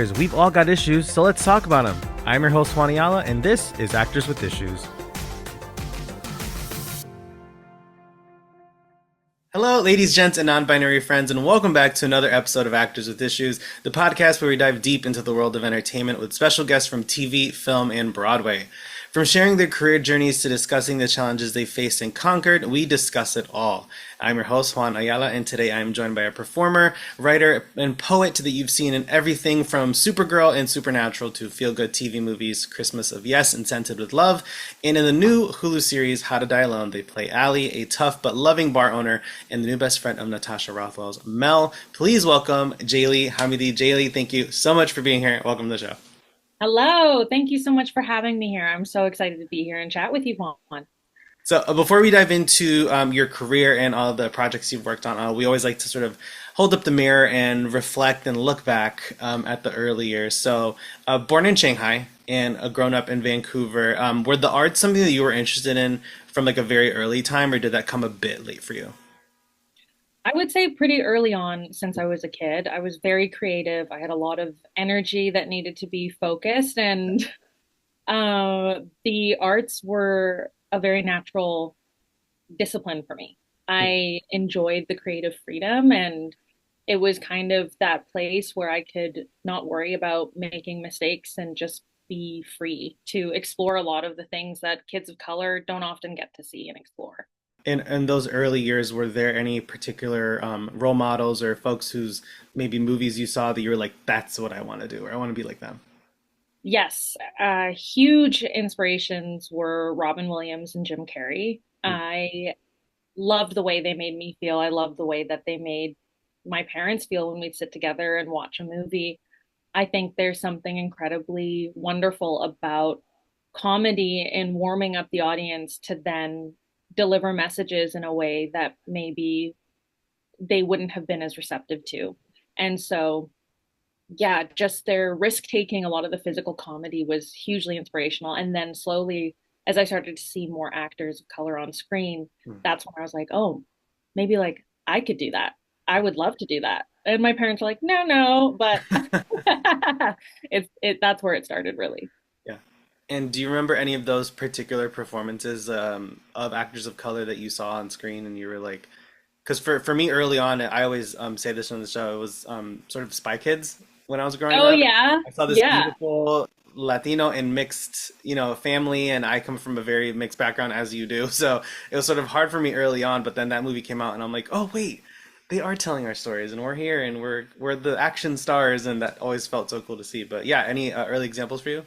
We've all got issues, so let's talk about them. I'm your host, Juan Ayala, and this is Actors with Issues. Hello, ladies, gents, and non-binary friends, and welcome back to another episode of Actors with Issues, the podcast where we dive deep into the world of entertainment with special guests from TV, film, and Broadway. From sharing their career journeys to discussing the challenges they faced and conquered, we discuss it all. I'm your host, Juan Ayala, and today I am joined by a performer, writer, and poet that you've seen in everything from Supergirl and Supernatural to feel-good TV movies, Christmas of Yes and Scented with Love. And in the new Hulu series, How to Die Alone, they play Allie, a tough but loving bar owner, and the new best friend of Natasha Rothwell's, Mel. Please welcome Jaylee Hamidi. Jaylee, thank you so much for being here. Welcome to the show. Hello. Thank you so much for having me here. I'm so excited to be here and chat with you, Juan. So before we dive into your career and all the projects you've worked on, we always like to sort of hold up the mirror and reflect and look back at the early years. So born in Shanghai and grown up in Vancouver, were the arts something that you were interested in from like a very early time, or did that come a bit late for you? I would say pretty early on, since I was a kid, I was very creative. I had a lot of energy that needed to be focused, and the arts were a very natural discipline for me. I enjoyed the creative freedom, and it was kind of that place where I could not worry about making mistakes and just be free to explore a lot of the things that kids of color don't often get to see and explore. In those early years, were there any particular role models or folks whose maybe movies you saw that you were like, that's what I want to do, or I want to be like them? Yes, huge inspirations were Robin Williams and Jim Carrey. I loved the way they made me feel. I loved the way that they made my parents feel when we'd sit together and watch a movie. I think there's something incredibly wonderful about comedy in warming up the audience to then deliver messages in a way that maybe they wouldn't have been as receptive to. And so, yeah, just their risk taking, a lot of the physical comedy was hugely inspirational. And then slowly, as I started to see more actors of color on screen, Hmm. that's when I was like, oh, maybe like I could do that. I would love to do that. And my parents were like, no, no, but that's where it started really. Yeah. And do you remember any of those particular performances of actors of color that you saw on screen and you were like, because for me early on, I always say this on the show, it was sort of Spy Kids when I was growing Oh up. yeah. I saw this Yeah. beautiful Latino and mixed, family, and I come from a very mixed background as you do. So it was sort of hard for me early on, but then that movie came out and I'm like, oh wait, they are telling our stories and we're here and we're the action stars, and that always felt so cool to see. But yeah, any early examples for you?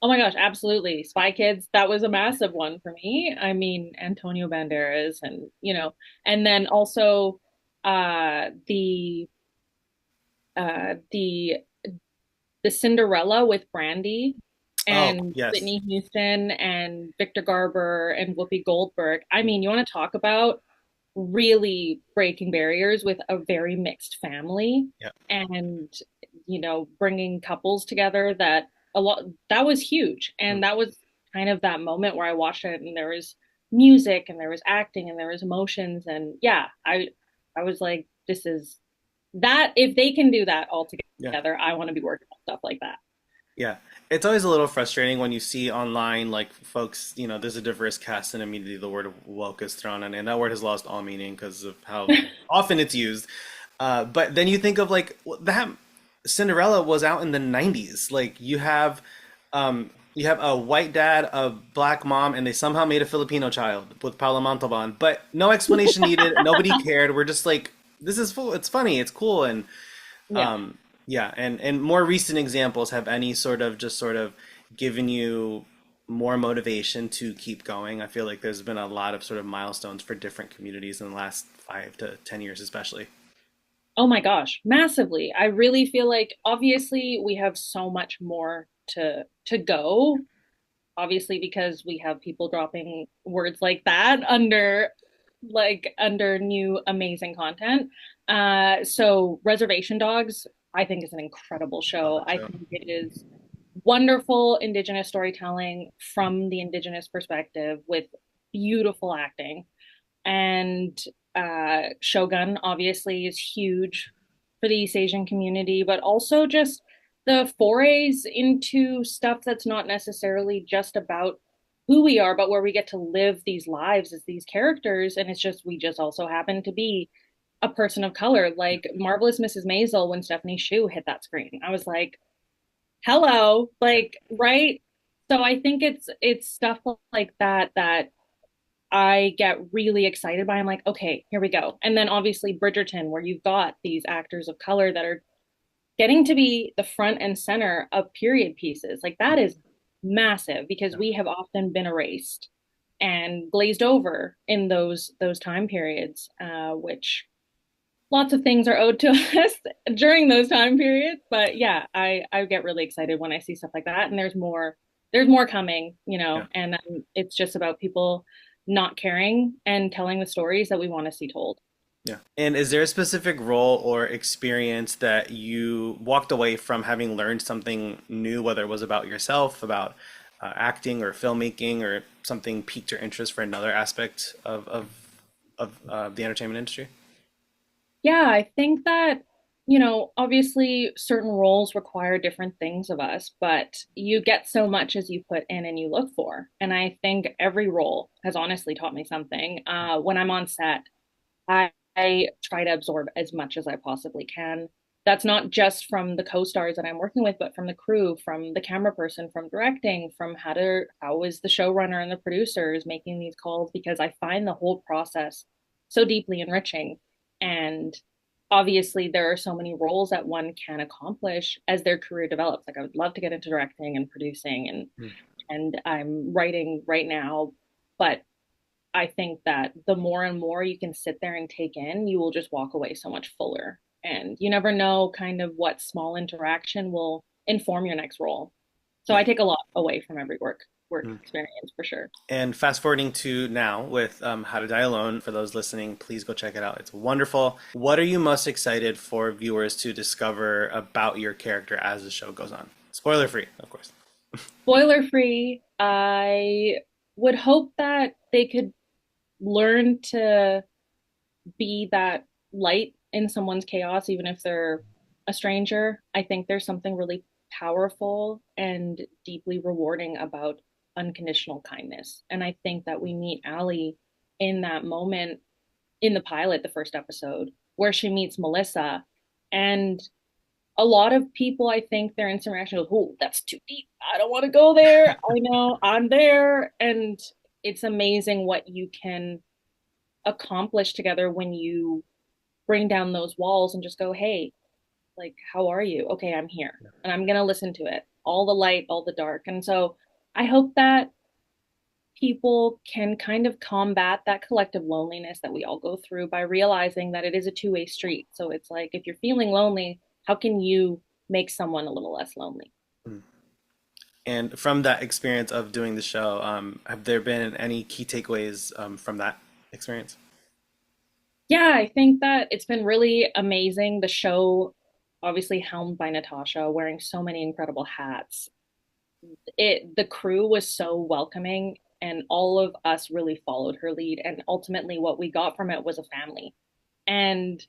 Oh my gosh, absolutely. Spy Kids, that was a massive one for me. I mean, Antonio Banderas and, and then also uh the the Cinderella with Brandy Oh, and yes. Whitney Houston and Victor Garber and Whoopi Goldberg. I mean, you want to talk about really breaking barriers with a very mixed family Yeah. and bringing couples together that was huge, Mm. and that was kind of that moment where I watched it and there was music and there was acting and there was emotions, and yeah, I was like, this is that if they can do that all Yeah. together, I want to be working on stuff like that. Yeah. It's always a little frustrating when you see online, like folks, there's a diverse cast and immediately the word woke is thrown in, and that word has lost all meaning because of how often it's used. But then you think of like that Cinderella was out in the 90s. Like you have a white dad, a black mom, and they somehow made a Filipino child with Paolo Montalban, but no explanation needed. Nobody cared. We're just like, this is full. It's funny. It's cool. And Yeah. um, yeah, and more recent examples have any sort of given you more motivation to keep going? I feel like there's been a lot of sort of milestones for different communities in the last 5 to 10 years, especially. Oh my gosh, massively. I really feel like obviously we have so much more to go, obviously because we have people dropping words like that under new amazing content. So Reservation Dogs, I think is an incredible Love show. that I show. think it is wonderful Indigenous storytelling from the Indigenous perspective with beautiful acting. And Shogun obviously is huge for the East Asian community, but also just the forays into stuff that's not necessarily just about who we are, but where we get to live these lives as these characters. And it's just, we just also happen to be a person of color, like Marvelous Mrs. Maisel when Stephanie Shu hit that screen. I was like, hello, like, right? So I think it's stuff like that that I get really excited by. I'm like, okay, here we go. And then obviously Bridgerton, where you've got these actors of color that are getting to be the front and center of period pieces. Like that is massive because we have often been erased and glazed over in those time periods, which lots of things are owed to us during those time periods. But yeah, I get really excited when I see stuff like that, and there's more coming, Yeah. and it's just about people not caring and telling the stories that we want to see told. Yeah. And is there a specific role or experience that you walked away from having learned something new, whether it was about yourself, about acting or filmmaking, or something piqued your interest for another aspect of the entertainment industry? Yeah, I think that, obviously certain roles require different things of us, but you get so much as you put in and you look for. And I think every role has honestly taught me something. When I'm on set, I try to absorb as much as I possibly can. That's not just from the co-stars that I'm working with, but from the crew, from the camera person, from directing, from how is the showrunner and the producers making these calls, because I find the whole process so deeply enriching. And obviously there are so many roles that one can accomplish as their career develops. Like I would love to get into directing and producing, and I'm writing right now, but I think that the more and more you can sit there and take in, you will just walk away so much fuller. And you never know kind of what small interaction will inform your next role. So Yeah. I take a lot away from every work experience for sure. And fast forwarding to now with How to Die Alone, for those listening, please go check it out. It's wonderful. What are you most excited for viewers to discover about your character as the show goes on? Spoiler free, of course. Spoiler free, I would hope that they could learn to be that light in someone's chaos, even if they're a stranger. I think there's something really powerful and deeply rewarding about unconditional kindness. And I think that we meet Allie in that moment in the pilot, the first episode, where she meets Melissa. And a lot of people, I think their instant reaction is, oh, that's too deep. I don't want to go there. I know I'm there. And it's amazing what you can accomplish together when you bring down those walls and just go, hey, like, how are you? Okay, I'm here and I'm going to listen to it. All the light, all the dark. And so I hope that people can kind of combat that collective loneliness that we all go through by realizing that it is a two-way street. So it's like, if you're feeling lonely, how can you make someone a little less lonely? And from that experience of doing the show, have there been any key takeaways from that experience? Yeah, I think that it's been really amazing. The show, obviously helmed by Natasha, wearing so many incredible hats. The crew was so welcoming, and all of us really followed her lead. And ultimately, what we got from it was a family. And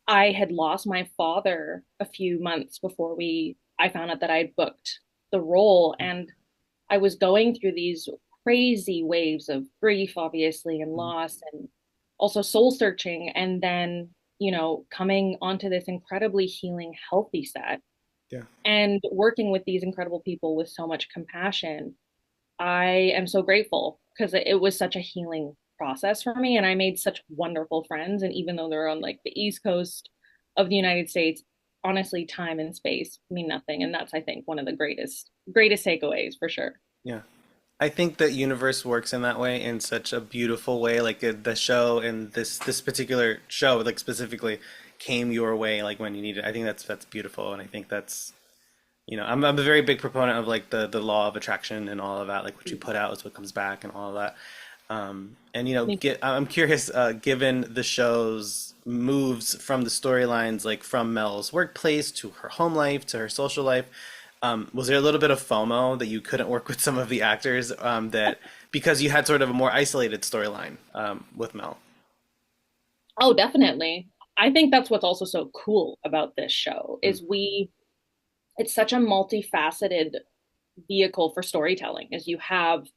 I had lost my father a few months before I found out that I had booked the role, and I was going through these crazy waves of grief, obviously, and loss, and also soul searching, and then, coming onto this incredibly healing, healthy set Yeah. and working with these incredible people with so much compassion. I am so grateful because it was such a healing process for me, and I made such wonderful friends. And even though they're on like the East Coast of the United States, honestly, time and space mean nothing. And that's, I think, one of the greatest takeaways for sure. Yeah. I think that universe works in that way in such a beautiful way. Like the show and this particular show, like specifically, came your way like when you needed it. I think that's beautiful, and I think that's I'm a very big proponent of like the law of attraction and all of that. Like what you put out is what comes back and all of that. And I'm curious, given the show's moves from the storylines, like from Mel's workplace to her home life to her social life, was there a little bit of FOMO that you couldn't work with some of the actors that because you had sort of a more isolated storyline with Mel? Oh, definitely. I think that's what's also so cool about this show Mm, is we it's such a multifaceted vehicle for storytelling, as you have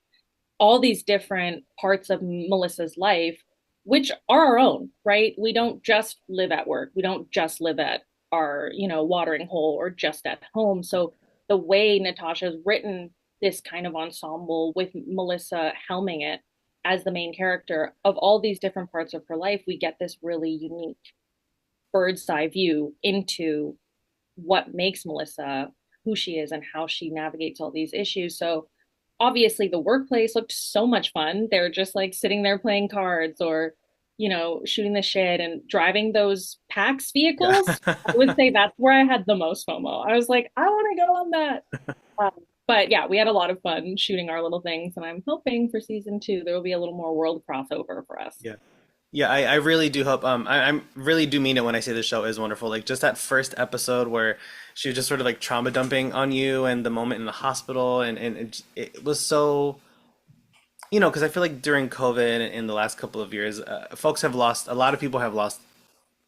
all these different parts of Melissa's life, which are our own, right? We don't just live at work. We don't just live at our, watering hole or just at home. So the way Natasha's written this kind of ensemble with Melissa helming it as the main character of all these different parts of her life, we get this really unique bird's eye view into what makes Melissa who she is and how she navigates all these issues. So obviously the workplace looked so much fun. They're just like sitting there playing cards or, shooting the shit and driving those PAX vehicles. Yeah. I would say that's where I had the most FOMO. I was like, I want to go on that. But yeah, we had a lot of fun shooting our little things, and I'm hoping for season two there will be a little more world crossover for us. Yeah. Yeah, I really do hope. I really do mean it when I say the show is wonderful. Like just that first episode where she was just sort of like trauma dumping on you, and the moment in the hospital, and it was so, because I feel like during COVID and in the last couple of years, folks have lost, a lot of people have lost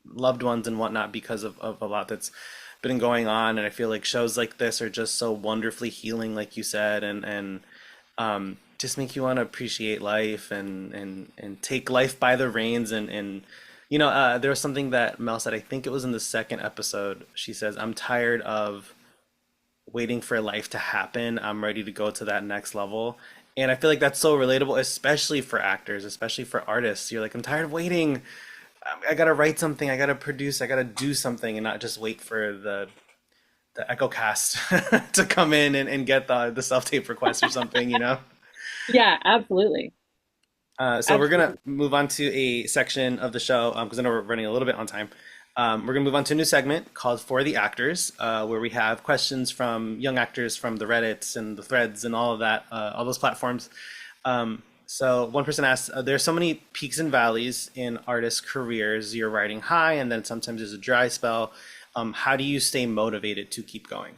loved ones and whatnot because of a lot that's been going on. And I feel like shows like this are just so wonderfully healing, like you said, and just make you want to appreciate life and take life by the reins. And there was something that Mel said, I think it was in the second episode. She says, I'm tired of waiting for life to happen. I'm ready to go to that next level. And I feel like that's so relatable, especially for actors, especially for artists. You're like, I'm tired of waiting. I gotta write something, I gotta produce, I gotta do something, and not just wait for the Echo Cast to come in and get the self tape request or something. Yeah, absolutely. So we're gonna Absolutely. move on to a section of the show because I know we're running a little bit on time. We're gonna move on to a new segment called For the Actors, where we have questions from young actors from the Reddits and the Threads and all of that, all those platforms. So one person asked, there's so many peaks and valleys in artists' careers. You're riding high, and then sometimes there's a dry spell. How do you stay motivated to keep going?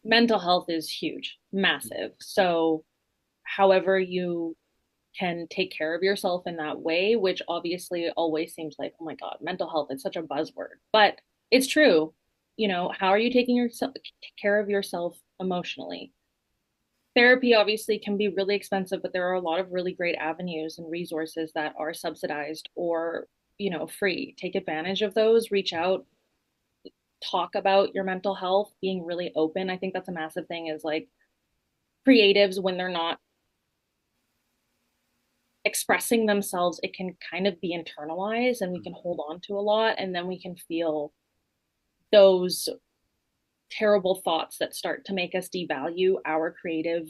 Mental health is huge, massive. So, however you can take care of yourself in that way, which obviously always seems like, oh my God, mental health, it's such a buzzword, but it's true. How are you taking yourself care of yourself emotionally? Therapy obviously can be really expensive, but there are a lot of really great avenues and resources that are subsidized or, free. Take advantage of those, reach out, talk about your mental health, being really open. I think that's a massive thing is like creatives when they're not expressing themselves, it can kind of be internalized and we can hold on to a lot and then we can feel those terrible thoughts that start to make us devalue our creative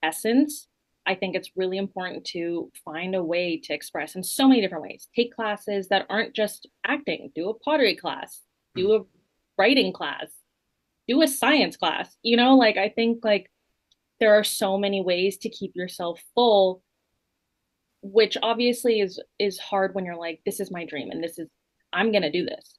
essence. I think it's really important to find a way to express in so many different ways. Take classes that aren't just acting, do a pottery class, do a writing class, do a science class. Like I think like there are so many ways to keep yourself full, which obviously is hard when you're like, this is my dream and this is I'm gonna do this.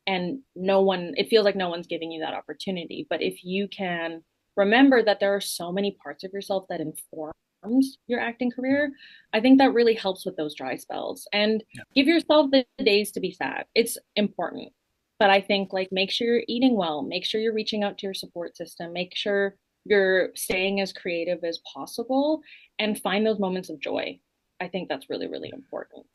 And no one, it feels like no one's giving you that opportunity. But if you can remember that there are so many parts of yourself that informs your acting career, I think that really helps with those dry spells. And give yourself the days to be sad. It's important. But I think like make sure you're eating well, make sure you're reaching out to your support system, make sure you're staying as creative as possible and find those moments of joy. I think that's really, really important.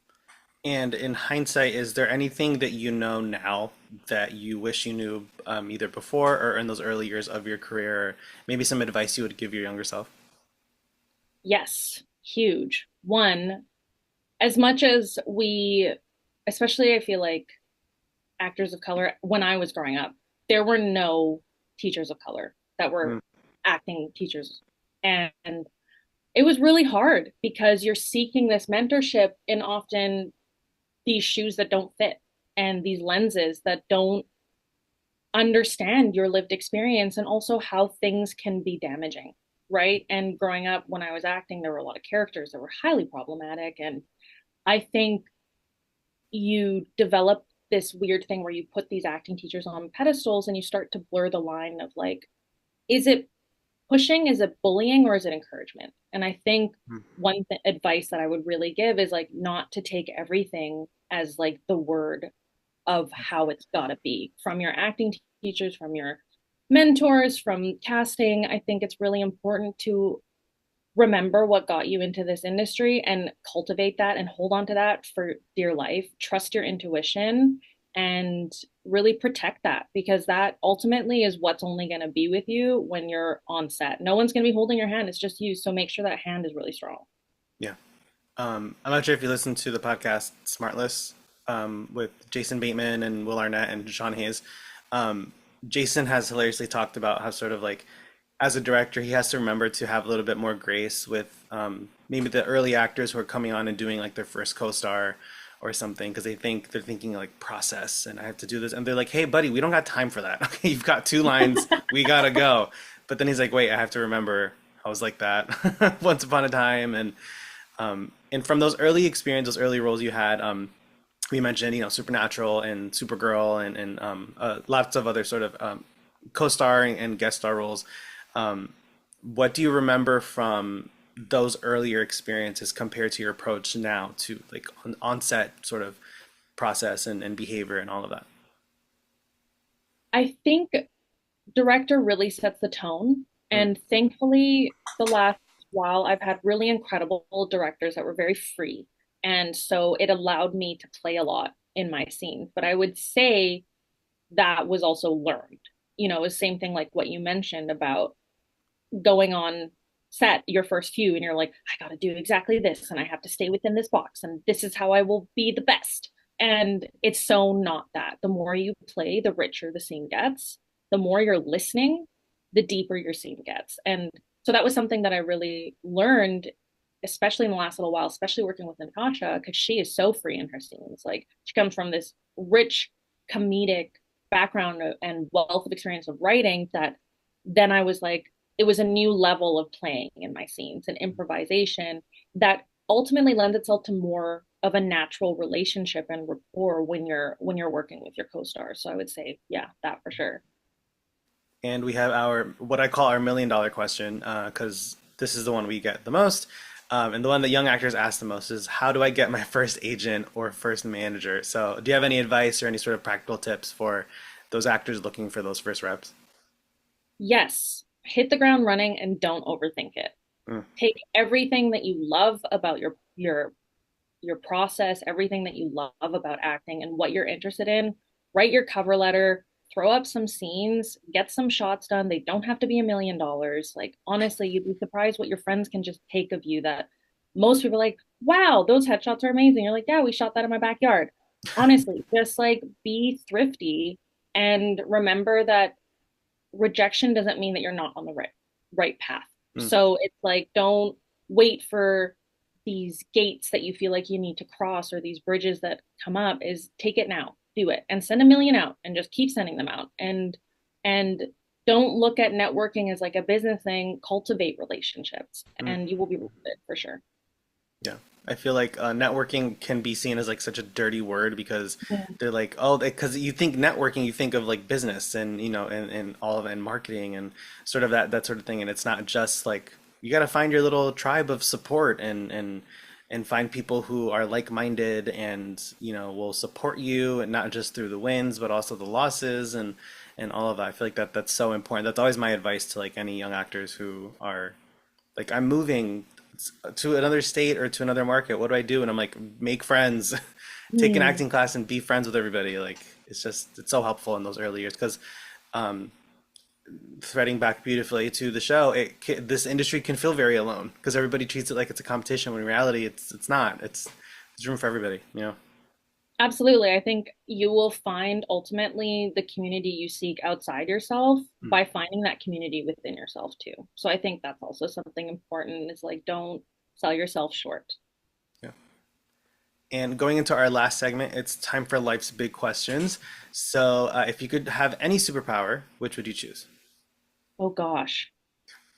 And in hindsight, is there anything that you know now that you wish you knew either before or in those early years of your career? Or maybe some advice you would give your younger self? Yes, huge. One, as much as we, especially I feel like actors of color, when I was growing up, there were no teachers of color that were Mm, acting teachers. And it was really hard because you're seeking this mentorship in often these shoes that don't fit and these lenses that don't understand your lived experience and also how things can be damaging, right? And growing up when I was acting, there were a lot of characters that were highly problematic. And I think you develop this weird thing where you put these acting teachers on pedestals and you start to blur the line of like, is it pushing, is it bullying, or is it encouragement? And I think mm, one advice that I would really give is like not to take everything as like the word of how it's got to be from your acting teachers, from your mentors, from casting. I think it's really important to remember what got you into this industry and cultivate that and hold on to that for dear life. Trust your intuition and really protect that, because that ultimately is what's only going to be with you when you're on set. No one's going to be holding your hand. It's just you. So make sure that hand is really strong. Yeah. I'm not sure if you listened to the podcast Smartless with Jason Bateman and Will Arnett and Sean Hayes. Jason has hilariously talked about how sort of like as a director, he has to remember to have a little bit more grace with maybe the early actors who are coming on and doing like their first co-star or something because they're thinking like process and I have to do this and they're like, hey buddy, we don't got time for that. Okay, you've got two lines, we gotta go. But then he's like, wait, I have to remember I was like that once upon a time and from those early experiences, those early roles you had, we mentioned, Supernatural and Supergirl and lots of other sort of co-starring and guest star roles. What do you remember from those earlier experiences compared to your approach now to like on-set sort of process and behavior and all of that? I think director really sets the tone. Mm, And thankfully, the last while, I've had really incredible directors that were very free. And so it allowed me to play a lot in my scenes. But I would say that was also learned. It was same thing like what you mentioned about going on set your first few and you're like, I got to do exactly this and I have to stay within this box and this is how I will be the best. And it's so not that. The more you play, the richer the scene gets. The more you're listening, the deeper your scene gets. And so that was something that I really learned, especially in the last little while, especially working with Natasha, because she is so free in her scenes. Like she comes from this rich comedic background and wealth of experience of writing that then I was like, it was a new level of playing in my scenes and improvisation that ultimately lends itself to more of a natural relationship and rapport when you're working with your co-stars. So I would say, yeah, that for sure. And we have our what I call our $1 million question because this is the one we get the most. And the one that young actors ask the most is how do I get my first agent or first manager? So, do you have any advice or any sort of practical tips for those actors looking for those first reps? Yes, hit the ground running and don't overthink it. Mm, Take everything that you love about your process, everything that you love about acting and what you're interested in, write your cover letter, throw up some scenes, get some shots done. They don't have to be $1 million. Like, honestly, you'd be surprised what your friends can just take of you that most people are like, wow, those headshots are amazing. You're like, yeah, we shot that in my backyard. Honestly, just like be thrifty and remember that rejection doesn't mean that you're not on the right path. mm, So it's like don't wait for these gates that you feel like you need to cross or these bridges that come up is take it now. Do it and send 1 million out and just keep sending them out and don't look at networking as like a business thing. Cultivate relationships mm. and you will be rewarded for sure. Yeah. I feel like networking can be seen as like such a dirty word because Yeah. they're like, oh, because you think networking, you think of like business and and all of and marketing and sort of that sort of thing. And it's not just like you got to find your little tribe of support and find people who are like-minded and will support you and not just through the wins but also the losses and all of that. I feel like that's so important. That's always my advice to like any young actors who are like I'm moving to another state or to another market. What do I do? And I'm like, make friends, take an Mm. acting class and be friends with everybody. Like it's so helpful in those early years because threading back beautifully to the show, this industry can feel very alone because everybody treats it like it's a competition when in reality it's not. There's room for everybody. Absolutely. I think you will find ultimately the community you seek outside yourself Mm, by finding that community within yourself too. So I think that's also something important is like don't sell yourself short. yeah. And going into our last segment, it's time for life's big questions. So, if you could have any superpower, which would you choose? Oh gosh.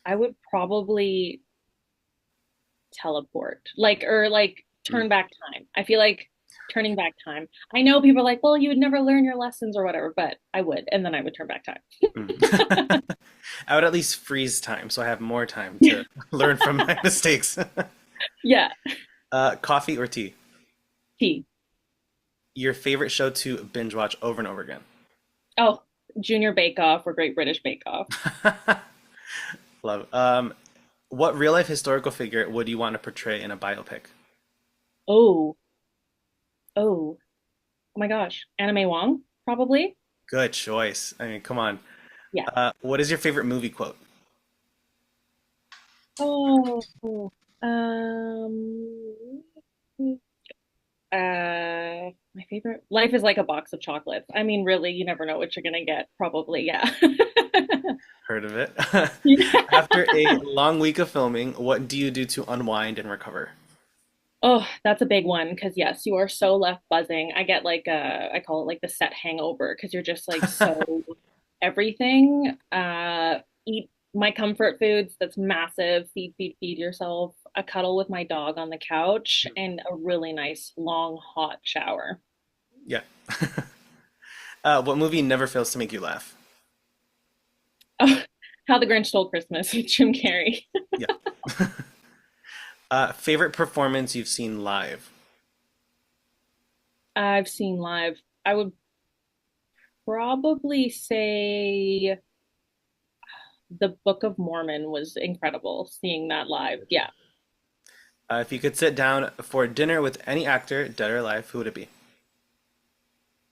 I would probably teleport. Like or like Mm, turn back time. I feel like turning back time. I know people are like, well, you would never learn your lessons or whatever, but I would, and then I would turn back time. mm. I would at least freeze time so I have more time to learn from my mistakes. Yeah. Coffee or tea? Tea. Your favorite show to binge watch over and over again? Oh, Junior Bake Off or Great British Bake Off. Love. What real life historical figure would you want to portray in a biopic? Oh, oh, oh my gosh. Anime Wong, probably. Good choice. I mean, come on. Yeah. What is your favorite movie quote? Oh, um, my favorite. Life is like a box of chocolates. I mean, really, you never know what you're gonna get. Probably, yeah. Heard of it. Yeah. After a long week of filming, what do you do to unwind and recover? Oh, that's a big one because yes, you are so left buzzing. I get like I call it like the set hangover because you're just like so everything. Eat my comfort foods, that's massive. Feed yourself. A cuddle with my dog on the couch and a really nice long hot shower. Yeah. What movie never fails to make you laugh? Oh, How the Grinch Stole Christmas with Jim Carrey. Yeah. Favorite performance you've seen live? I've seen live. I would probably say the Book of Mormon was incredible seeing that live. Yeah, If you could sit down for dinner with any actor, dead or alive, who would it be?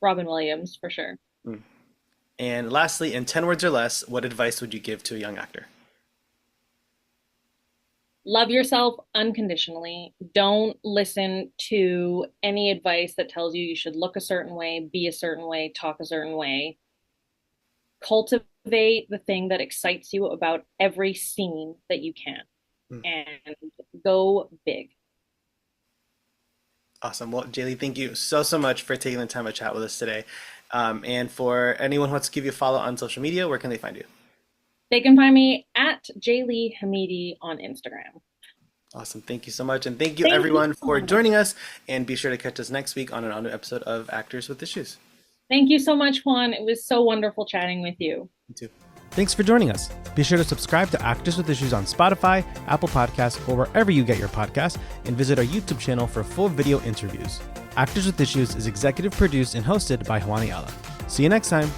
Robin Williams for sure. Mm. And lastly, in 10 words or less, what advice would you give to a young actor? Love yourself unconditionally. Don't listen to any advice that tells you you should look a certain way, be a certain way, talk a certain way. Cultivate the thing that excites you about every scene that you can Mm. and go big. Awesome. Well, Jaylee, thank you so much for taking the time to chat with us today. And for anyone who wants to give you a follow on social media, where can they find you? They can find me at Jaylee Hamidi on Instagram. Awesome. Thank you so much. And thank you Thank you everyone so for much. joining us. And be sure to catch us next week on another episode of Actors with Issues. Thank you so much, Juan. It was so wonderful chatting with you. You too. Thanks for joining us. Be sure to subscribe to Actors with Issues on Spotify, Apple Podcasts, or wherever you get your podcasts, and visit our YouTube channel for full video interviews. Actors with Issues is executive produced and hosted by Juan Ayala. See you next time.